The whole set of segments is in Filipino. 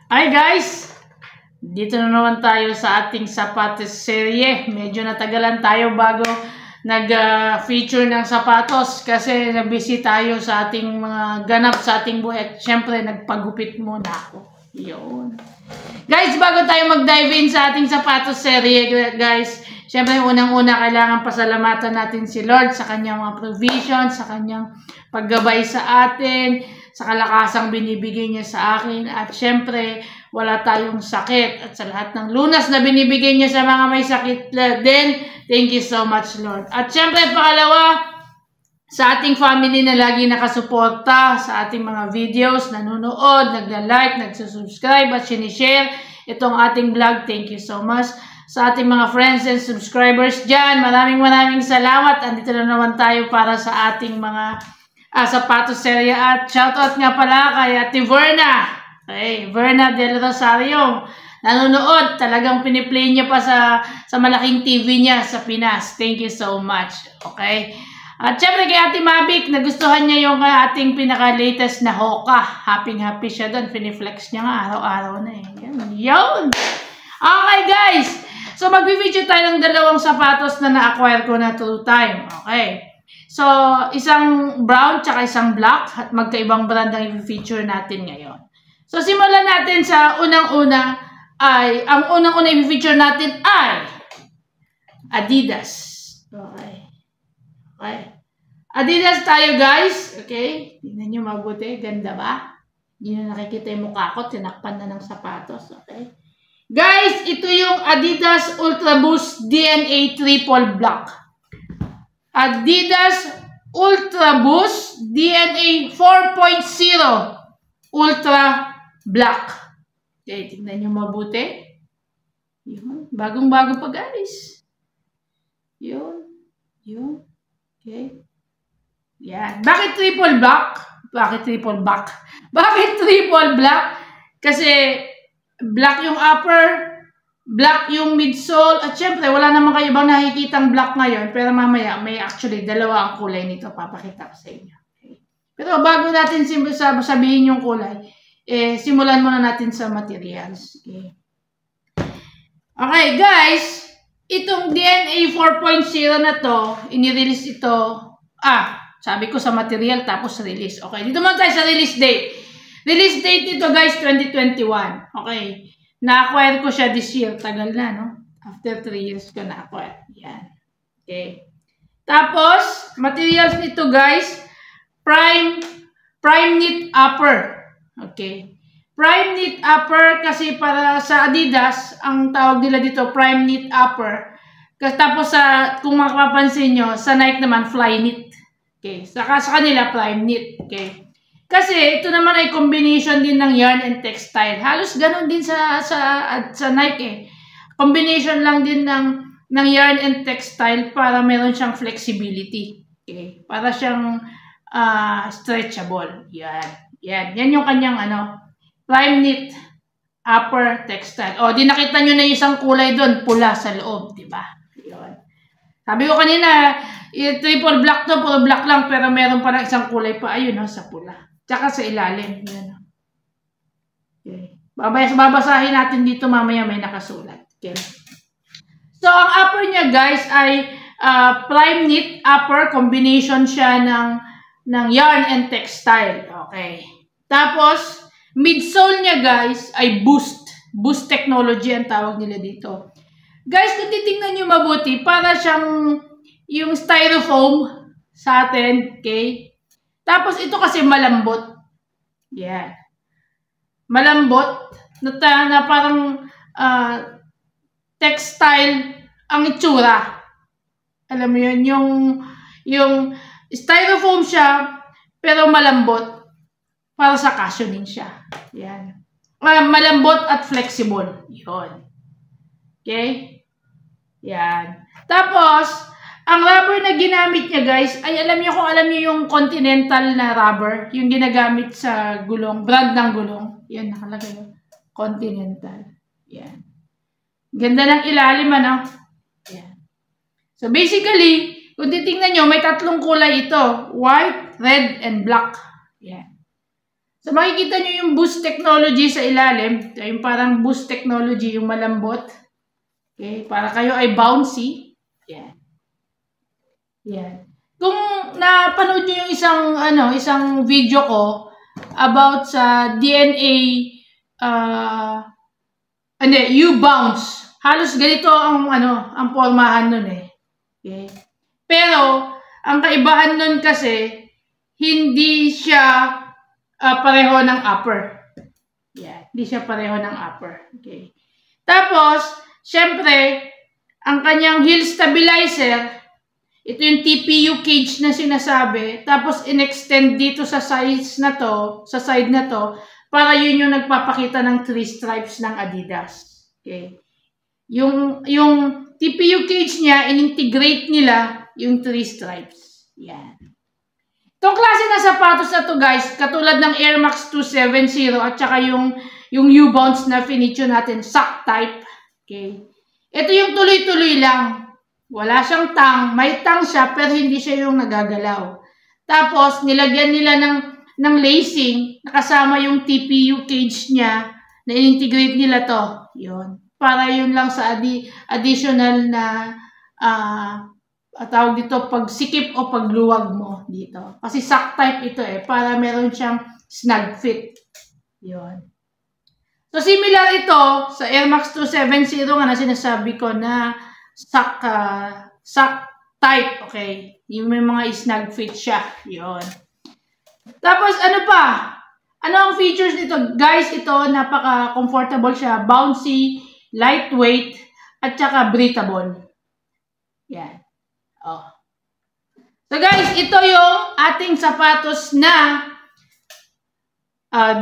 Hi guys! Dito na naman tayo sa ating sapatos serye. Medyo natagalan tayo bago nag-feature ng sapatos kasi nabisi tayo sa ating mga ganap sa ating buhay at syempre nagpagupit muna ako. Yun. Guys, bago tayo mag-dive in sa ating sapatos serye guys, syempre unang-una kailangan pasalamatan natin si Lord sa kanyang mga provision, sa kanyang paggabay sa atin, sa kalakasang binibigay niya sa akin, at syempre wala tayong sakit, at sa lahat ng lunas na binibigay niya sa mga may sakit din. Thank you so much, Lord. At syempre pangalawa, sa ating family na lagi nakasuporta sa ating mga videos, nanonood, nagla-like, nagsusubscribe at sinishare itong ating vlog. Thank you so much. Sa ating mga friends and subscribers dyan, maraming salamat. Andito na naman tayo para sa ating mga sapatos serye. At shoutout nga pala kay Ate Verna. Okay, Verna Del Rosario. Nanonood. Talagang piniplay niya pa sa malaking TV niya sa Pinas. Thank you so much. Okay. At syempre kay Ate Mavic, nagustuhan niya yung ating pinaka-latest na Hoka. Happy siya doon. Piniflex niya nga araw-araw na eh. Yun. Okay guys. So mag-video tayo ng dalawang sapatos na na-acquire ko na through time. Okay. So, isang brown tsaka isang black at magkaibang brand ang i-feature natin ngayon. So, simulan natin sa unang-una ay, ang unang-una i-feature natin ay Adidas. Okay. Okay. Adidas tayo guys. Okay. Tingnan nyo mabuti. Ganda ba? Hindi na nakikita yung mukha ko. Tinakpan na ng sapatos. Okay. Guys, ito yung Adidas Ultra Boost DNA Triple Black. Adidas Ultra Boost DNA 4.0 Ultra Black. Okay, tignan nyo mabuti. Yun. Bagong-bago pa guys. Yun. Yun. Okay. Yan. Bakit triple black? Bakit triple black? Bakit triple black? Kasi black yung upper, black yung midsole, at syempre wala naman kayo bang nakikitang black ngayon, pero mamaya may actually dalawa ang kulay nito, papakita ko sa inyo. Okay. Pero bago natin sabihin yung kulay, simulan muna natin sa materials. Okay, okay guys, itong DNA 4.0 na to, inirelease ito, sabi ko sa material tapos release. Okay, dito muna tayo sa release date. Release date nito guys, 2021. Okay. Na-acquire ko siya this year. Tagal na, no? After 3 years ko na-acquire. Yan. Okay. Tapos, materials nito guys, prime knit upper. Okay. Prime knit upper kasi para sa Adidas, ang tawag nila dito, prime knit upper. Tapos, kung makapapansin nyo, sa Nike naman, fly knit. Okay. Sa kanila, prime knit. Okay. Kasi ito naman ay combination din ng yarn and textile. Halos ganun din sa Nike eh. Combination lang din ng yarn and textile para meron siyang flexibility. Okay. Para siyang stretchable. Yan. Yan. Yan yung kanyang prime knit upper textile. O, di nakita nyo na isang kulay doon. Pula sa loob. Diba? Yan. Sabi ko kanina, triple black to, puro black lang, pero meron pa lang isang kulay pa. Ayun, sa pula. Tsaka sa ilalim. Yan. Okay. Babasahin natin dito mamaya may nakasulat. Okay. So, ang upper niya guys ay prime knit upper. Combination siya ng yarn and textile. Okay. Tapos, midsole niya guys ay boost. Boost technology ang tawag nila dito. Guys, kung titingnan nyo mabuti, para siyang yung styrofoam sa atin. Okay. Tapos, ito kasi malambot. Yeah. Malambot. Na parang textile ang itsura. Alam mo yun, yung styrofoam siya, pero malambot. Para sa cushioning siya. Yan. Malambot at flexible. Yun. Okay? Yan. Tapos, ang rubber na ginamit niya guys, ay alam niyo yung Continental na rubber, yung ginagamit sa gulong, brand ng gulong. Yan, nakalagay yun. Continental. Yan. Ganda ng ilalim, Yan. So basically, kung titingnan nyo, may tatlong kulay ito. White, red, and black. Yan. So, makikita nyo yung boost technology sa ilalim. So, yung parang boost technology, yung malambot. Okay, para kayo ay bouncy. Yan. Yan. Kung napanood nyo yung isang video ko about sa DNA, U-bounce. Halos ganito ang pormahan nun eh. Okay. Pero, ang kaibahan nun kasi, hindi siya pareho ng upper. Yeah, hindi siya pareho ng upper. Okay. Tapos, syempre, ang kanyang heel stabilizer, ito yung TPU cage na sinasabi, tapos in-extend dito sa sides na to, sa side na to, para yun yung nagpapakita ng 3 stripes ng Adidas. Okay. Yung TPU cage niya, in-integrate nila yung 3 stripes. Yan. Itong klase na sapatos na to guys, katulad ng Air Max 270 at saka yung U-Bounce na finito natin, sock type. Okay. Ito yung tuloy-tuloy lang. Wala siyang tang. May tang siya pero hindi siya yung nagagalaw. Tapos nilagyan nila ng lacing, nakasama yung TPU cage niya, na integrate nila to. Yun. Para yun lang sa additional na tawag dito pagsikip o pagluwag mo dito. Kasi sock type ito eh, para meron siyang snug fit. Yun. So, similar ito sa Air Max 270 nga na sinasabi ko na sock type, okay? Yung may mga snug fit siya. Yun. Tapos, ano pa? Ano ang features nito? Guys, ito, napaka-comfortable siya. Bouncy, lightweight, at saka breathable. Yan. Oh. So guys, ito yung ating sapatos na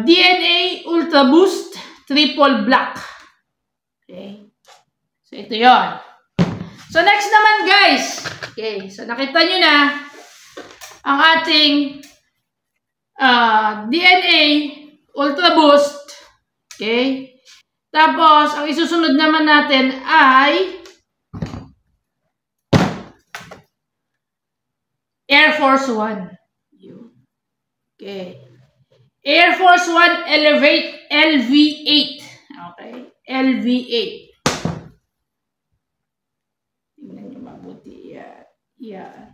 DNA Ultra Boost Triple Black. Okay. So ito yon. So next naman guys. Okay. So nakita nyo na ang ating DNA Ultra Boost. Okay. Tapos ang isusunod naman natin ay Air Force 1. Okay. Air Force 1 Elevate LV8. Okay. LV8. Tingnan nyo mabuti. Yan. Yan.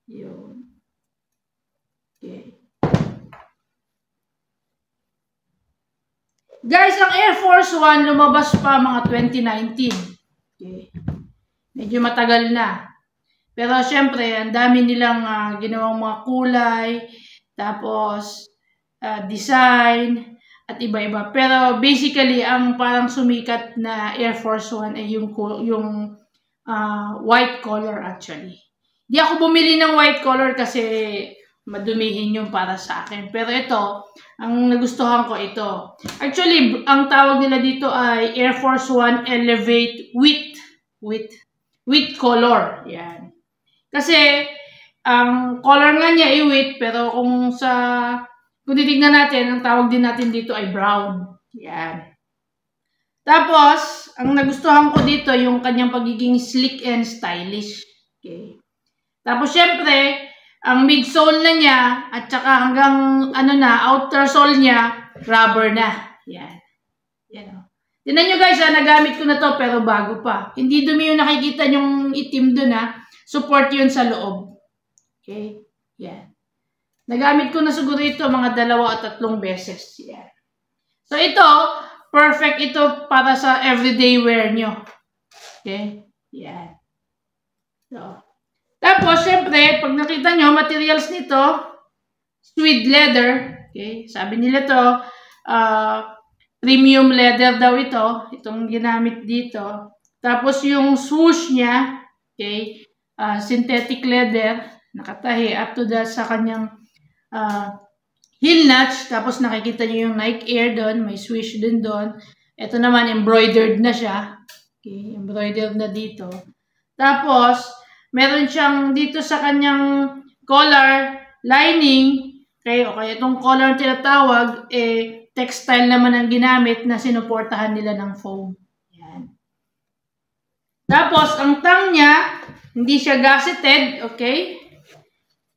Yun. Okay. Guys, ang Air Force 1 lumabas pa mga 2019. Okay. Medyo matagal na. Pero syempre, ang dami nilang ginawang mga kulay, tapos design, at iba-iba. Pero basically, ang parang sumikat na Air Force 1 ay yung white color actually. Di ako bumili ng white color kasi madumihin yung para sa akin. Pero ito, ang nagustuhan ko ito. Actually, ang tawag nila dito ay Air Force 1 Elevate with color. Yan. Kasi, ang color nga niya ay wheat, pero kung titignan natin, ang tawag din natin dito ay brown. Yan. Tapos, ang nagustuhan ko dito, yung kanyang pagiging sleek and stylish. Okay. Tapos, syempre, ang midsole na niya, at saka hanggang, outer sole niya, rubber na. Yan. Yan o. Tignan nyo guys, nagamit ko na to, pero bago pa. Hindi dumi yung nakikita yung itim dun Support yun sa loob. Okay? Yan. Nagamit ko na siguro ito mga 2 o 3 beses. Yan. So ito, perfect ito para sa everyday wear nyo. Okay? Yan. So, tapos, syempre, pag nakita nyo, materials nito, suede leather. Okay? Sabi nila to, premium leather daw ito. Itong ginamit dito. Tapos, yung swoosh niya, okay, synthetic leather, nakatahi up to sa kanyang heel notch. Tapos nakikita niyo yung Nike Air doon, may swish din doon. Ito naman embroidered na siya. Okay, embroidered na dito. Tapos meron siyang dito sa kanyang collar lining. Okay, itong collar tinatawag textile naman ang ginamit na sinuportahan nila ng foam. Yan. Tapos ang tang niya, hindi siya gasseted, okay?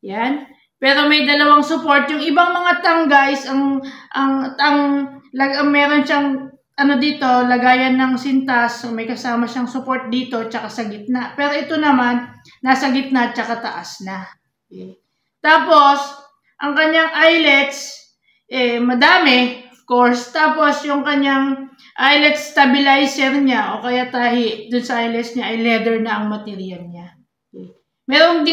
Yan. Pero may dalawang support. Yung ibang mga tang guys, meron siyang ano dito, lagayan ng sintas. So may kasama siyang support dito tsaka sa gitna. Pero ito naman, nasa gitna tsaka taas na. Okay. Tapos, ang kanyang eyelets, madami, of course. Tapos, yung kanyang eyelet stabilizer niya, o kaya tahi, dun sa eyelets niya, ay leather na ang material niya. Okay. Meron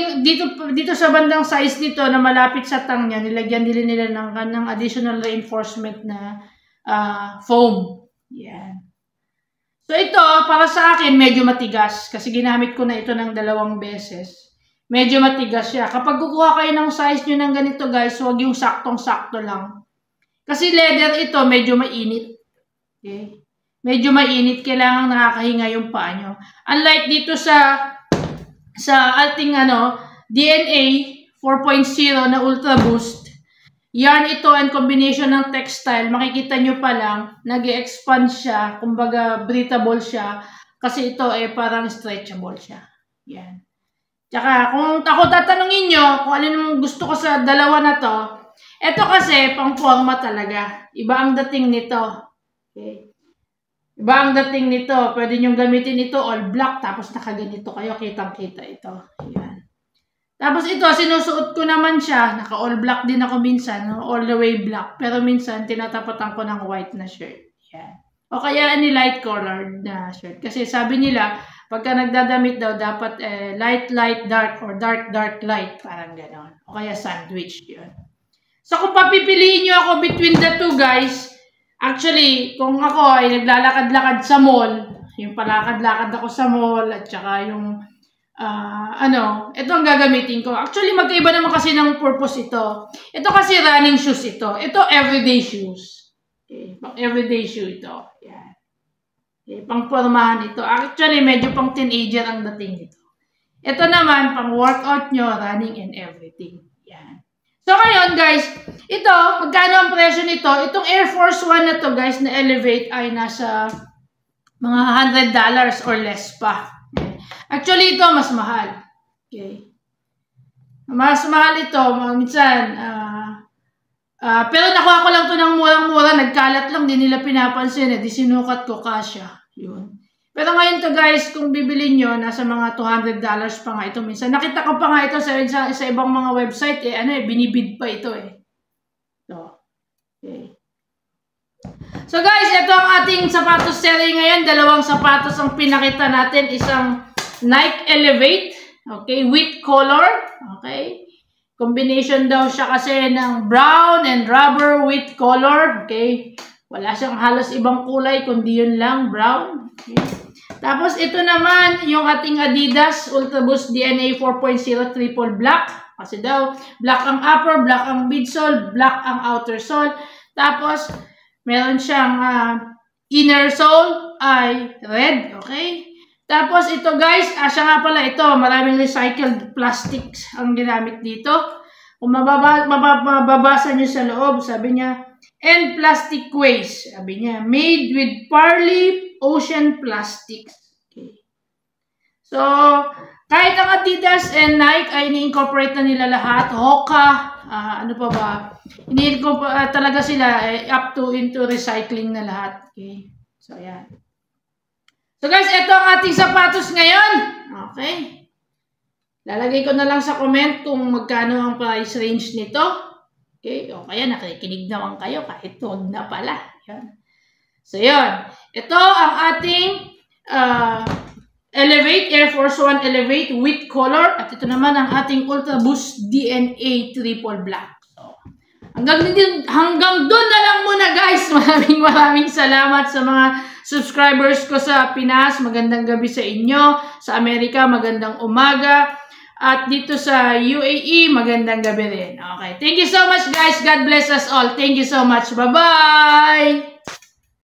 dito sa bandang size nito na malapit sa tang niya, nilagyan nila ng additional reinforcement na foam. Yan. So ito, para sa akin, medyo matigas. Kasi ginamit ko na ito ng 2 beses. Medyo matigas siya. Kapag kukuha kayo ng size nyo ng ganito guys, huwag yung saktong-sakto lang. Kasi leather ito, medyo mainit. Okay? Medyo mainit, kailangan nakakahinga yung paa nyo. Unlike dito sa ating DNA 4.0 na Ultra Boost, yarn ito and combination ng textile, makikita nyo pa lang, nag-expand siya, kumbaga breathable siya, kasi ito parang stretchable siya. Yan. Tsaka kung ako tatanungin nyo kung alin ang gusto ko sa dalawa na to, ito kasi pang forma talaga. Iba ang dating nito. Okay. Iba ang dating nito. Pwede nyo gamitin ito all black, tapos nakaganito kayo, kitang-kita ito. Yan. Tapos ito, sinusuot ko naman siya. Naka-all black din ako minsan. No? All the way black. Pero minsan, tinatapatan ko ng white na shirt. Yan. O kaya light colored na shirt. Kasi sabi nila, pagka nagdadamit daw, dapat light, dark, or dark, light. Parang gano'n. O kaya sandwich. Yun. So kung papipiliin nyo ako between the two guys, actually, kung ako ay naglalakad-lakad sa mall, yung palakad-lakad ako sa mall, at saka yung ito ang gagamitin ko. Actually, magkaiba naman kasi ng purpose ito. Ito kasi running shoes ito. Ito everyday shoes. Okay, pang everyday shoe ito. Yan. Okay, pang pormahan ito. Actually, medyo pang teenager ang dating ito. Ito naman, pang workout nyo, running and everything. Yan. So, ngayon guys, ito, magkano ang presyo nito? Itong Air Force 1 na to guys, na Elevate ay nasa mga $100 or less pa. Actually, ito mas mahal. Okay. Mas mahal ito. Minsan, pero nakuha ko lang ito ng murang-mura. Nagkalat lang, di nila pinapansin. Di sinukat ko kasya. Yun. Pero ngayon to guys, kung bibili nyo, nasa mga $200 pa nga ito. Minsan, nakita ko pa nga ito sa ibang mga website. Binibid pa ito Ito. Okay. So guys, ito ang ating sapatos series ngayon. 2 sapatos ang pinakita natin. Isang Nike Elevate, okay, with color, okay. Combination daw siya kasi ng brown and rubber with color, okay. Wala siyang halos ibang kulay kundi yun lang, brown. Okay. Tapos ito naman yung ating Adidas Ultra Boost DNA 4.0 triple black. Kasi daw black ang upper, black ang midsole, black ang outer sole. Tapos meron siyang inner sole ay red, okay. Tapos ito guys, siya nga pala ito, maraming recycled plastics ang ginamit dito. Kung mababasa nyo sa loob, sabi niya, and plastic waste. Sabi niya, made with Parley Ocean Plastics. Okay. So, kahit ang Adidas and Nike ay ini-incorporate na nila lahat. Hoka, ano pa ba? Talaga sila up to into recycling na lahat. Okay. So, yan. So guys, ito ang ating sapatos ngayon. Okay. Lalagay ko na lang sa comment kung magkano ang price range nito. Okay. O kaya nakikinig naman kayo kahit huwag na pala. Yan. So yun. Ito ang ating Elevate, Air Force 1 Elevate with color. At ito naman ang ating Ultra Boost DNA Triple Black. So, hanggang doon na lang muna guys. Maraming salamat sa mga subscribers ko sa Pinas, magandang gabi sa inyo. Sa Amerika, magandang umaga. At dito sa UAE, magandang gabi rin. Okay. Thank you so much guys. God bless us all. Thank you so much. Bye-bye!